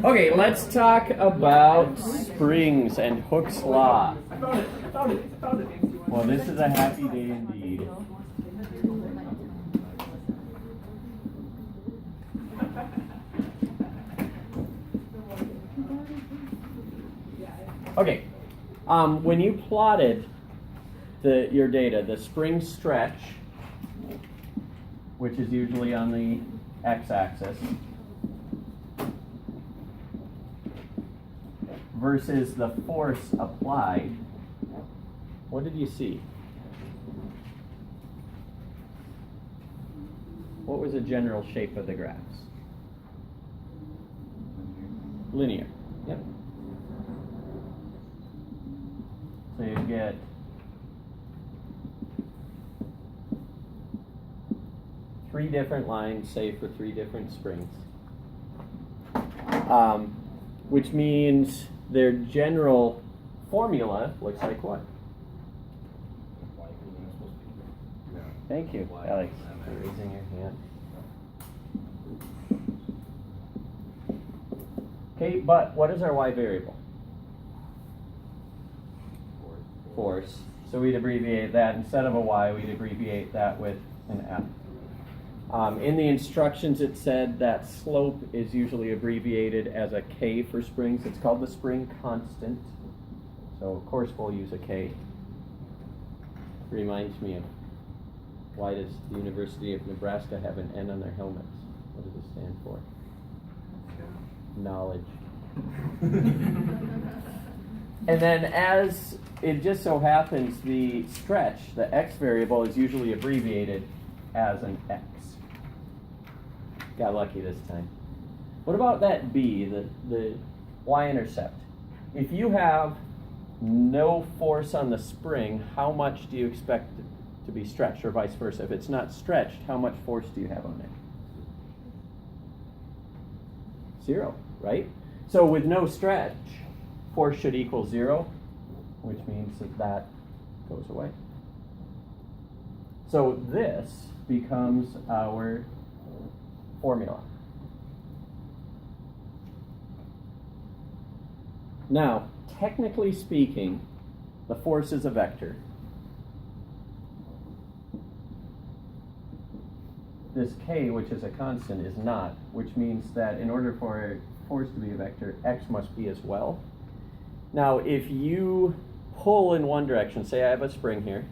Okay, let's talk about springs and Hooke's law. Well, this is a happy day indeed. Okay, when you plotted your data, the spring stretch, which is usually on the x-axis, versus the force applied, what did you see? What was the general shape of the graphs? Linear. Yep. So you get three different lines, say for three different springs, which means their general formula looks like what? Thank you, Alex, for raising your hand. Okay, but what is our y variable? Force. So we'd abbreviate that. Instead of a y, we'd abbreviate that with an f. In the instructions, it said that slope is usually abbreviated as a k for springs. It's called the spring constant. So, of course, we'll use a k. Reminds me of, why does the University of Nebraska have an N on their helmets? What does it stand for? Knowledge. And then as it just so happens, the stretch, the x variable, is usually abbreviated as an x. Got lucky this time. What about that b, the y-intercept? If you have no force on the spring, how much do you expect to be stretched, or vice versa? If it's not stretched, how much force do you have on it? 0, right? So with no stretch, force should equal 0, which means that goes away. So this becomes our formula. Now, technically speaking, the force is a vector. This k, which is a constant, is not, which means that in order for a force to be a vector, x must be as well. Now, if you pull in one direction, say I have a spring here,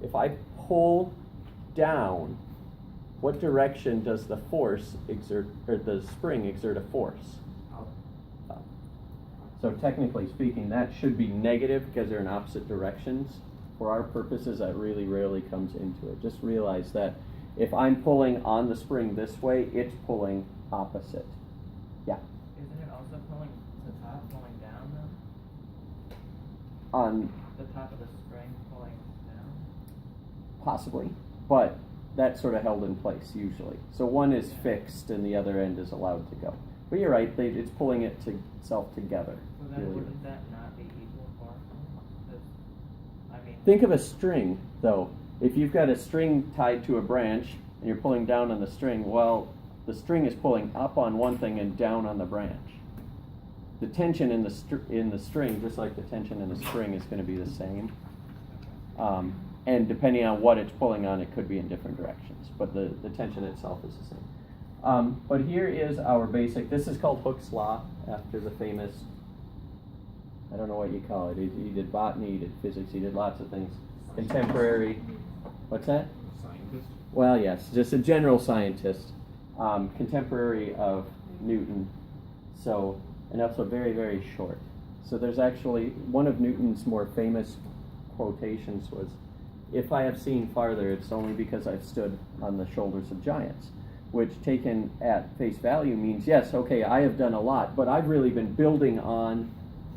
if I pull down, what direction does the force exert, or the spring exert a force? Up. So technically speaking, that should be negative because they're in opposite directions. For our purposes, that really rarely comes into it. Just realize that if I'm pulling on the spring this way, it's pulling opposite. Yeah? Isn't it also pulling the top, pulling down though? On The top of the spring pulling down? possibly, but that's sort of held in place usually. So one is fixed and the other end is allowed to go. But you're right, it's pulling itself together. So then wouldn't that not be equal force? I mean, Think of a string, though. If you've got a string tied to a branch and you're pulling down on the string, well, the string is pulling up on one thing and down on the branch. The tension in the string, just like the tension in the spring, is going to be the same. And depending on what it's pulling on, it could be in different directions. But the tension itself is the same. But here is our basic. This is called Hooke's law, after the famous, I don't know what you call it. He did botany, he did physics, he did lots of things. Contemporary, what's that? Scientist? Well, yes, just a general scientist. Contemporary of Newton. So, and also very, very short. So there's actually, one of Newton's more famous quotations was, "If I have seen farther, it's only because I've stood on the shoulders of giants," which taken at face value means, yes, okay, I have done a lot, but I've really been building on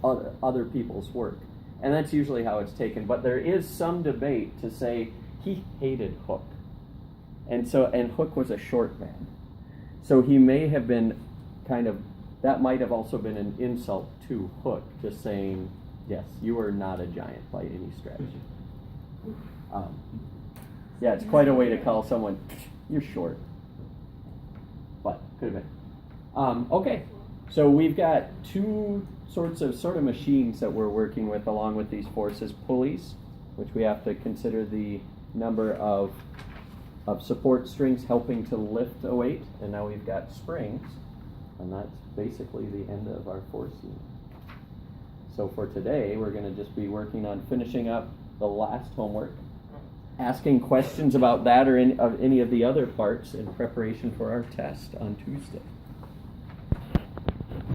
other people's work. And that's usually how it's taken. But there is some debate to say he hated Hooke. And Hooke was a short man. So he may have been that might have also been an insult to Hooke, just saying, yes, you are not a giant by any stretch. Yeah, it's quite a way to call someone, you're short. But, could have been. Okay, So we've got two sort of machines that we're working with along with these forces: pulleys, which we have to consider the number of support strings helping to lift a weight, and now we've got springs, and that's basically the end of our forcing. So for today, we're going to just be working on finishing up the last homework, asking questions about that or any of the other parts in preparation for our test on Tuesday.